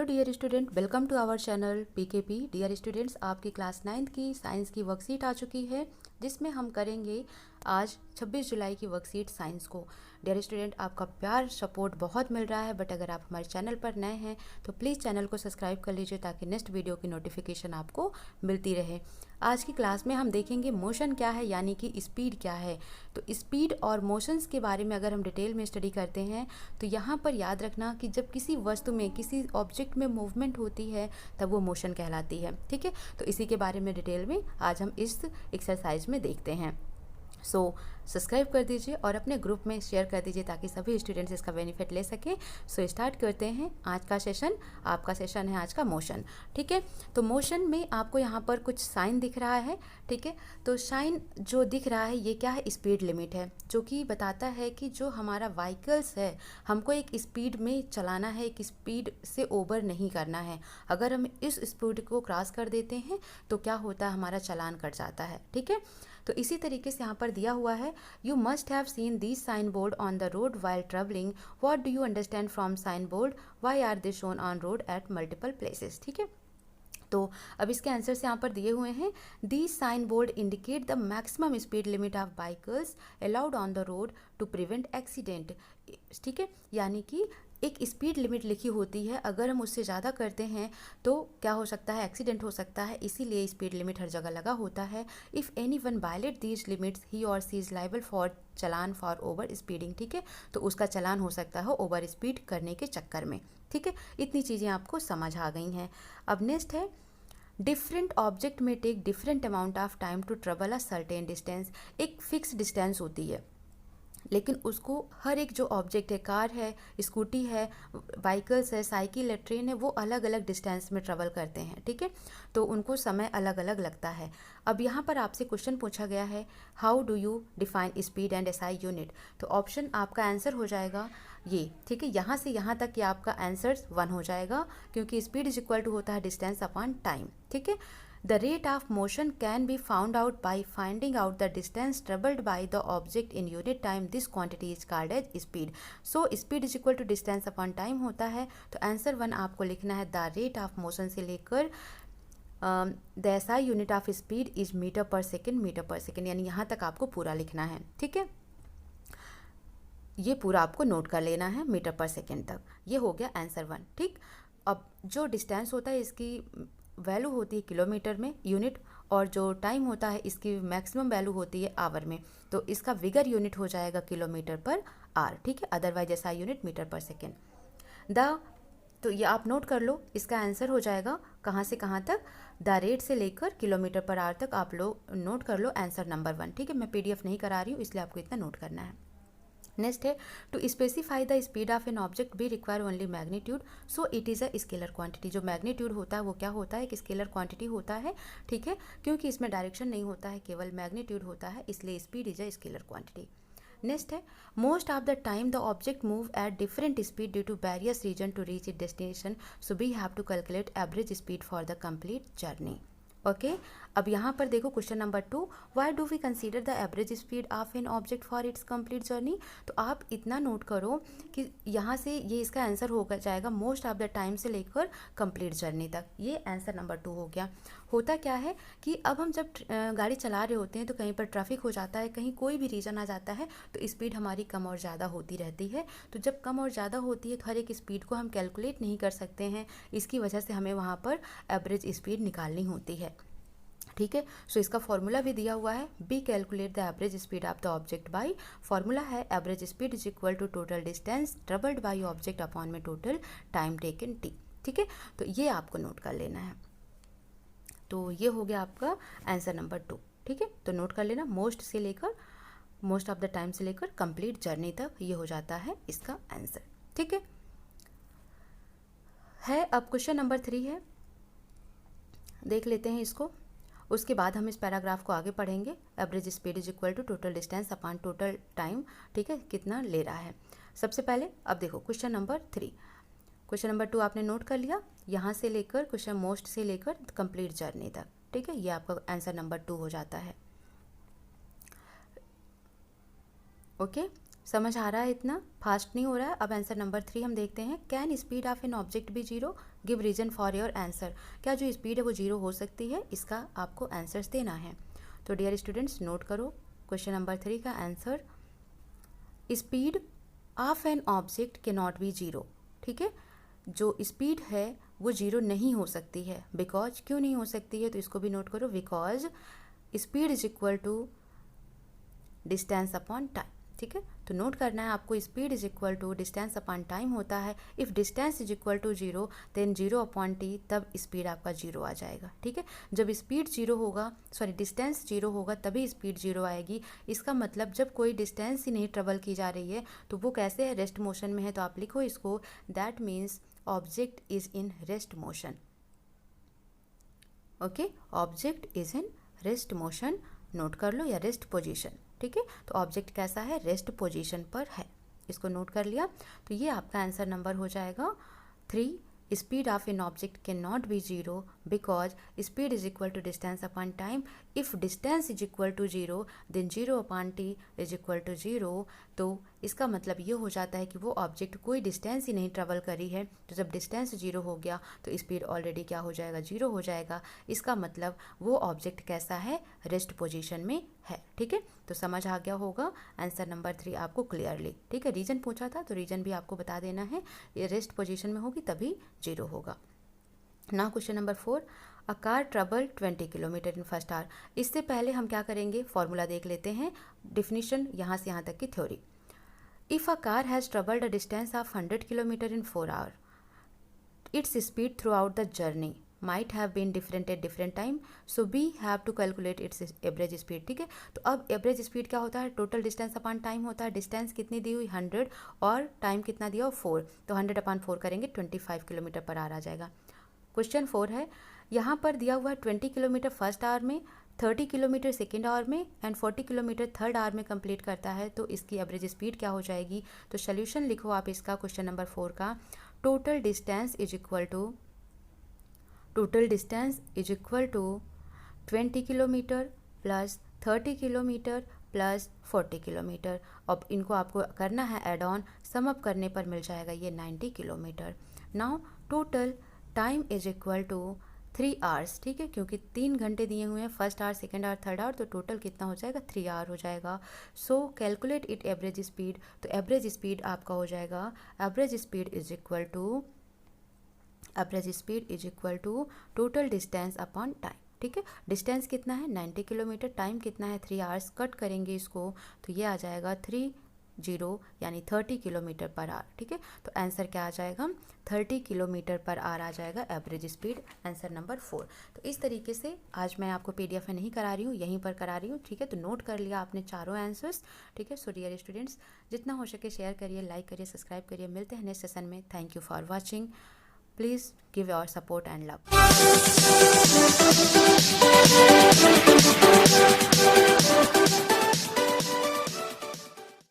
Dear student, welcome to our channel PKP. Dear students, आपकी class 9th की science की worksheet आ चुकी है जिसमें हम करेंगे आज 26 जुलाई की वर्कशीट साइंस को। डियर स्टूडेंट, आपका प्यार सपोर्ट बहुत मिल रहा है, बट अगर आप हमारे चैनल पर नए हैं तो प्लीज़ चैनल को सब्सक्राइब कर लीजिए ताकि नेक्स्ट वीडियो की नोटिफिकेशन आपको मिलती रहे। आज की क्लास में हम देखेंगे मोशन क्या है, यानी कि स्पीड क्या है। तो स्पीड और मोशंस के बारे में अगर हम डिटेल में स्टडी करते हैं तो यहाँ पर याद रखना कि जब किसी वस्तु में, किसी ऑब्जेक्ट में मूवमेंट होती है तब वो मोशन कहलाती है। ठीक है, तो इसी के बारे में डिटेल में आज हम इस एक्सरसाइज में देखते हैं। सो सब्सक्राइब कर दीजिए और अपने ग्रुप में शेयर कर दीजिए ताकि सभी स्टूडेंट्स इसका बेनिफिट ले सकें। सो स्टार्ट करते हैं आज का सेशन। आपका सेशन है आज का मोशन। ठीक है, तो मोशन में आपको यहाँ पर कुछ साइन दिख रहा है। ठीक है, तो साइन जो दिख रहा है ये क्या है? स्पीड लिमिट है, जो कि बताता है कि जो हमारा व्हीकल्स है हमको एक स्पीड में चलाना है, एक स्पीड से ओवर नहीं करना है। अगर हम इस स्पीड को क्रॉस कर देते हैं तो क्या होता है? हमारा चालान कट जाता है। ठीक है, तो इसी तरीके से यहाँ पर दिया हुआ है, you must have seen this sign board on the road while travelling, what do you understand from sign board, why are they shown on road at multiple places. ठीक है, तो अब इसके आंसर्स यहाँ पर दिए हुए हैं। This sign board indicate the maximum speed limit of vehicles allowed on the road to prevent accident. ठीक है, यानी कि एक स्पीड लिमिट लिखी होती है, अगर हम उससे ज़्यादा करते हैं तो क्या हो सकता है? एक्सीडेंट हो सकता है, इसीलिए स्पीड लिमिट हर जगह लगा होता है। If any one violate these limits he or she is liable for challan for over speeding. ठीक है, तो उसका चलान हो सकता है ओवर स्पीड करने के चक्कर में। ठीक है, इतनी चीज़ें आपको समझ आ गई हैं। अब नेक्स्ट है, डिफरेंट ऑब्जेक्ट में take different amount of time to travel a certain distance. एक फिक्स डिस्टेंस होती है, लेकिन उसको हर एक जो ऑब्जेक्ट है, कार है, स्कूटी है, व्हीकल्स है, साइकिल है, ट्रेन है, वो अलग अलग डिस्टेंस में ट्रेवल करते हैं। ठीक है, तो उनको समय अलग अलग लगता है। अब यहाँ पर आपसे क्वेश्चन पूछा गया है, how do you define speed and SI unit. तो ऑप्शन आपका आंसर हो जाएगा ये। ठीक है, यहाँ से यहाँ तक कि आपका आंसर 1 हो जाएगा, क्योंकि स्पीड इज इक्वल टू होता है डिस्टेंस अपॉन टाइम। ठीक है, The rate of motion can be found out by finding out the distance traveled by the object in unit time. This quantity is called as speed. So speed is equal to distance upon time होता है। तो answer 1 आपको लिखना है, the rate of motion से लेकर the SI unit of speed is metre per second, metre per second, यानी यहाँ तक आपको पूरा लिखना है। ठीक है, ये पूरा आपको नोट कर लेना है मीटर पर सेकेंड तक। ये हो गया आंसर 1। ठीक, अब जो डिस्टेंस होता है इसकी वैल्यू होती है किलोमीटर में यूनिट, और जो टाइम होता है इसकी मैक्सिमम वैल्यू होती है आवर में। तो इसका विगर यूनिट हो जाएगा किलोमीटर पर आर। ठीक है, अदरवाइज ऐसा यूनिट मीटर पर सेकेंड। तो ये आप नोट कर लो, इसका आंसर हो जाएगा कहाँ से कहाँ तक? द रेट से लेकर किलोमीटर पर आर तक आप लोग नोट कर लो आंसर नंबर 1। ठीक है, मैं PDF नहीं करा रही हूँ इसलिए आपको इतना नोट करना है। नेक्स्ट है, to specify the speed of an object be require only magnitude, so it is a scalar quantity. जो मैग्नीट्यूड होता है वो क्या होता है? एक स्केलर क्वांटिटी होता है। ठीक है, क्योंकि इसमें डायरेक्शन नहीं होता है, केवल मैग्नीट्यूड होता है, इसलिए speed is a scalar quantity. Next है, most of the time the object move at different speed due to various reason to reach it destination, so we have to calculate average speed for the complete journey. Okay, अब यहाँ पर देखो question number 2, why do we consider the average speed of an object for its complete journey. तो आप इतना note करो कि यहाँ से ये इसका आंसर हो जाएगा मोस्ट ऑफ द टाइम से लेकर कंप्लीट जर्नी तक। ये आंसर नंबर 2 हो गया। होता क्या है कि अब हम जब गाड़ी चला रहे होते हैं तो कहीं पर ट्रैफिक हो जाता है, कहीं कोई भी रीज़न आ जाता है, तो स्पीड हमारी कम और ज़्यादा होती रहती है। तो जब कम और ज़्यादा होती है तो हर एक स्पीड को हम कैलकुलेट नहीं कर सकते हैं, इसकी वजह से हमें वहाँ पर एवरेज स्पीड निकालनी होती है। ठीक है, सो इसका फॉर्मूला भी दिया हुआ है, B calculate the average speed of the object by, formula है average speed is equal to total distance travelled by object upon में टोटल टाइम टेकन टी। ठीक है, तो ये आपको नोट कर लेना है। तो ये हो गया आपका आंसर नंबर 2। ठीक है, तो नोट कर लेना, मोस्ट ऑफ द टाइम से लेकर कंप्लीट जर्नी तक, ये हो जाता है इसका आंसर। ठीक है, अब क्वेश्चन नंबर 3 है, देख लेते हैं इसको, उसके बाद हम इस पैराग्राफ को आगे पढ़ेंगे। Average speed is equal to total distance upon total time. ठीक है, कितना ले रहा है। सबसे पहले अब देखो क्वेश्चन नंबर 3, क्वेश्चन नंबर 2 आपने नोट कर लिया, यहाँ से लेकर क्वेश्चन मोस्ट से लेकर कंप्लीट जर्नी तक। ठीक है, ये आपका आंसर नंबर 2 हो जाता है। ओके, समझ आ रहा है? इतना फास्ट नहीं हो रहा है। अब आंसर नंबर 3 हम देखते हैं, can speed of an object be 0। Give reason for your answer. क्या जो स्पीड है वो 0 हो सकती है, इसका आपको आंसर्स देना है। तो डियर स्टूडेंट्स नोट करो क्वेश्चन नंबर 3 का answer, speed of an object के नॉट बी 0। ठीक है, जो स्पीड है वो 0 नहीं हो सकती है। बिकॉज क्यों नहीं हो सकती है, तो इसको भी नोट करो, because speed is equal to distance upon time. ठीक है, तो नोट करना है आपको, speed is equal to distance upon time होता है। If distance is equal to 0 then 0 upon T, तब स्पीड आपका 0 आ जाएगा। ठीक है, जब स्पीड 0 होगा, सॉरी डिस्टेंस 0 होगा तभी स्पीड 0 आएगी। इसका मतलब जब कोई डिस्टेंस ही नहीं ट्रेवल की जा रही है तो वो कैसे है, रेस्ट मोशन में है। तो आप लिखो इसको, that means object is in rest motion. Okay, object is in rest motion, note कर लो, या रेस्ट पोजीशन। ठीक है, तो ऑब्जेक्ट कैसा है, रेस्ट पोजीशन पर है, इसको नोट कर लिया। तो ये आपका आंसर नंबर हो जाएगा 3। Speed of an object can not be 0 because speed is equal to distance upon time. If distance is equal to 0 then 0 upon T is equal to 0। तो इसका मतलब ये हो जाता है कि वो ऑब्जेक्ट कोई डिस्टेंस ही नहीं ट्रेवल करी है। तो जब डिस्टेंस 0 हो गया तो स्पीड ऑलरेडी क्या हो जाएगा, 0 हो जाएगा। इसका मतलब वो ऑब्जेक्ट कैसा है, रेस्ट पोजीशन में है। ठीक है, तो समझ आ गया होगा आंसर नंबर 3 आपको क्लियरली। ठीक है, रीजन पूछा था तो रीजन भी आपको बता देना है, ये रेस्ट पोजीशन में होगी तभी 0 होगा। Now question number 4, a car travel 20 kilometre in first hour. इससे पहले हम क्या करेंगे, फॉर्मूला देख लेते हैं, डिफिनीशन यहाँ से यहाँ तक की theory. If a car has travelled a distance of 100 kilometre in 4 hour, its speed throughout the journey might have been different at different time, so we have to calculate its average speed। ठीक है, तो अब average speed क्या होता है, total distance upon time होता है। Distance कितनी दी हुई 100 और टाइम कितना दिया हो 4, तो 100 अपॉन 4 करेंगे 25 किलोमीटर पर आवर आ जाएगा। क्वेश्चन 4 है, यहाँ पर दिया हुआ है 20 किलोमीटर फर्स्ट आवर में, 30 किलोमीटर सेकेंड आवर में एंड 40 किलोमीटर थर्ड आवर में कंप्लीट करता है। तो इसकी एवरेज स्पीड क्या हो जाएगी, तो सोल्यूशन लिखो आप इसका क्वेश्चन नंबर 4 का। Total distance is equal to 20 kilometre plus 30 kilometre plus 40 kilometre. अब इनको आपको करना है ऐड ऑन, सम अप करने पर मिल जाएगा ये 90 kilometre. Now total time is equal to 3 hours. ठीक है, क्योंकि 3 घंटे दिए हुए हैं, first hour second hour third hour, तो टोटल कितना हो जाएगा, 3 आवर हो जाएगा। So calculate it average speed. तो एवरेज स्पीड आपका हो जाएगा, average speed is equal to total distance upon time. ठीक है, डिस्टेंस कितना है 90 किलोमीटर, टाइम कितना है 3 आवर्स, कट करेंगे इसको तो ये आ जाएगा 30 यानी 30 किलोमीटर पर आवर। ठीक है, तो आंसर क्या आ जाएगा, 30 किलोमीटर पर आवर आ जाएगा एवरेज स्पीड, आंसर नंबर 4। तो इस तरीके से आज मैं आपको PDF में नहीं करा रही हूँ, यहीं पर करा रही हूँ। ठीक है, तो नोट कर लिया आपने चारों आंसर्स। ठीक है, सो डियर स्टूडेंट्स, जितना हो सके शेयर करिए, लाइक करिए, सब्सक्राइब करिए। मिलते हैं नेक्स्ट सेशन में। Thank you for watching. Please give your support and love.